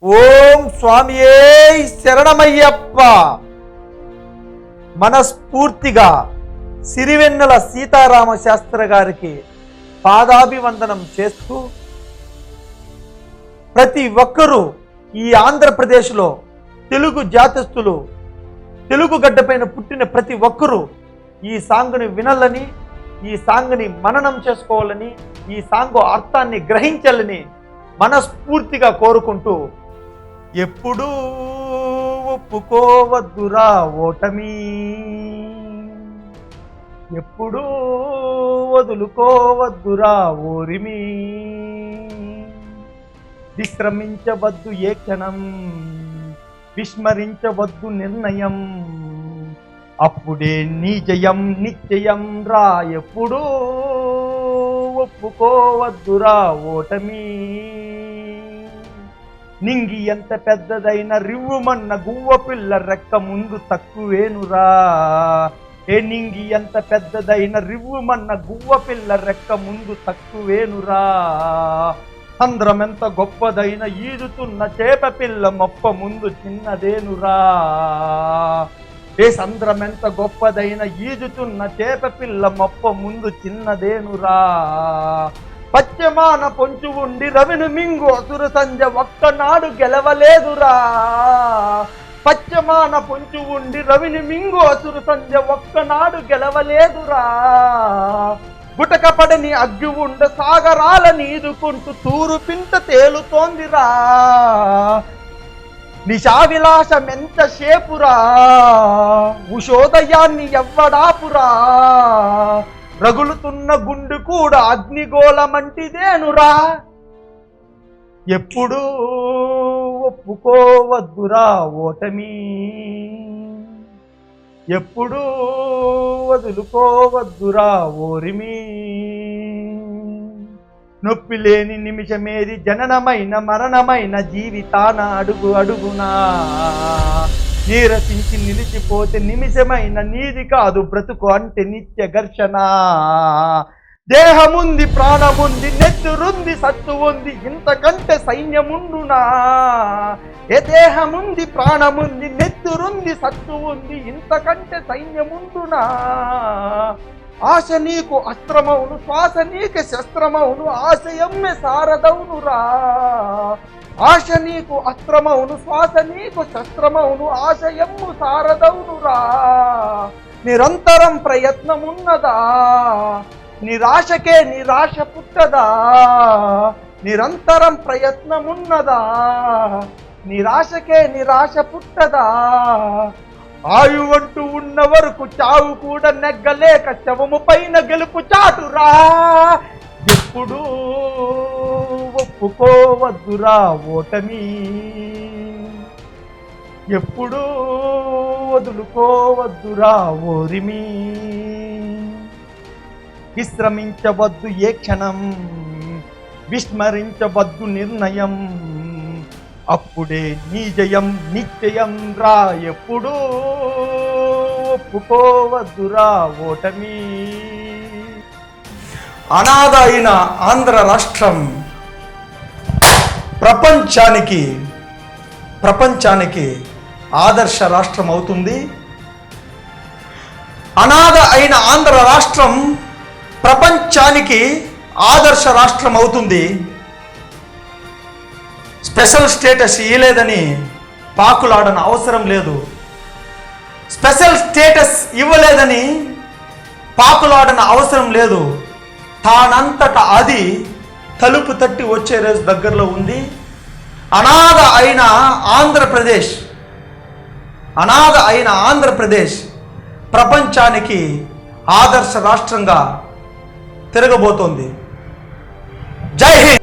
ఓం స్వామియే శరణమయ్యప్ప. మనస్ఫూర్తిగా సిరివెన్నెల సీతారామ శాస్త్రి గారికి పాదాభివందనం చేస్తూ, ప్రతి ఒక్కరూ ఈ ఆంధ్రప్రదేశ్లో తెలుగు జాతస్థులు, తెలుగు గడ్డపైన పుట్టిన ప్రతి ఒక్కరూ ఈ సాంగ్ని వినాలని, ఈ సాంగ్ని మననం చేసుకోవాలని, ఈ సాంగ్ అర్థాన్ని గ్రహించాలని మనస్ఫూర్తిగా కోరుకుంటూ, ఎప్పుడూ ఒప్పుకోవద్దురా ఓటమి, ఎప్పుడూ వదులుకోవద్దురా ఓరిమి, విశ్రమించవద్దు ఏ క్షణం, విస్మరించవద్దు నిర్ణయం, అప్పుడే నీ జయం నిశ్చయం రా. ఎప్పుడూ ఒప్పుకోవద్దురా ఓటమి, నింగి ఎంత పెద్దదైన రివ్వుమన్న గువ్వ పిల్ల రెక్క ముందు తక్కువేనురా. నింగి ఎంత పెద్దదైన రివ్వుమన్న గువ్వ పిల్ల రెక్క ముందు తక్కువేనురా. సంద్రం ఎంత గొప్పదైన ఈదుతున్న చేప పిల్ల మొప్ప ముందు చిన్నదేనురా. సంద్రం ఎంత గొప్పదైన ఈదుతున్న చేప పిల్ల మొప్ప ముందు చిన్నదేనురా. పశ్చిమాన పొంచు ఉండి రవిని మింగు అసురు సంజ ఒక్కనాడు గెలవలేదురా. పశ్చిమాన పొంచు ఉండి రవిని మింగు అసురు సంజ ఒక్కనాడు గెలవలేదురా. గుటకపడని అగ్గి ఉండ సాగరాల నీదుకుంటూ తూరు పింట తేలుతోందిరా. నిశావిలాసమెంత సేపురా, ఉషోదయాన్ని ఎవ్వడాపురా. రగులుతున్న గుండు కూడా అగ్నిగోళమంటిదేనురా. ఎప్పుడూ ఒప్పుకోవద్దురా ఓటమి, ఎప్పుడూ వదులుకోవద్దురా ఓరిమి. నొప్పి లేని నిమిషమేది జననమైన మరణమైన జీవితాన అడుగు అడుగునా. నీరసించి నిలిచిపోతే నిమిషమైన నీది కాదు బ్రతుకు అంటే నిత్య ఘర్షణ. దేహముంది ప్రాణముంది నెత్తురుంది సత్తు ఉంది ఇంతకంటే సైన్యముండునా. దేహముంది ప్రాణముంది నెత్తురుంది సత్తు ఉంది ఇంతకంటే సైన్యముండునా. ఆశ నీకు అస్త్రమౌను శ్వాస నీకు శస్త్రమౌను ఆశయమ్మె సారదౌనురా. ఆశ నీకు అస్త్రమౌను శ్వాస నీకు శస్త్రమౌను ఆశయమ్ము సారదౌనురా. నిరంతరం ప్రయత్నమున్నదా, నిరాశకే నిరాశ పుట్టదా. నిరంతరం ప్రయత్నమున్నదా, నిరాశకే నిరాశ పుట్టదా. ఆయువంటూ ఉన్న వరకు చావు కూడా నెగ్గలేక శవము పైన గెలుపు చాటురా. ఎప్పుడూ ఒప్పుకోవద్దురా ఓటమి, ఎప్పుడూ వదులుకోవద్దురా ఓరిమి. విశ్రమించవద్దు ఏ క్షణం, విస్మరించవద్దు నిర్ణయం, అప్పుడే నీ జయం నిశ్చయం రా. ఎప్పుడూ ఒప్పుకోవద్దురా ఓటమి. అనాథ అయిన ఆంధ్ర రాష్ట్రం ప్రపంచానికి ఆదర్శ రాష్ట్రం అవుతుంది. అనాథ అయిన ఆంధ్ర రాష్ట్రం ప్రపంచానికి ఆదర్శ రాష్ట్రం అవుతుంది. స్పెషల్ స్టేటస్ ఇవ్వలేదని పాకులాడన అవసరం లేదు. స్పెషల్ స్టేటస్ ఇవ్వలేదని పాకులాడన అవసరం లేదు. తానంతట అది తలుపు తట్టి వచ్చే రోజు దగ్గరలో ఉంది. అనాథ అయిన ఆంధ్రప్రదేశ్ ప్రపంచానికి ఆదర్శ రాష్ట్రంగా తిరగబోతోంది. జై హింద్.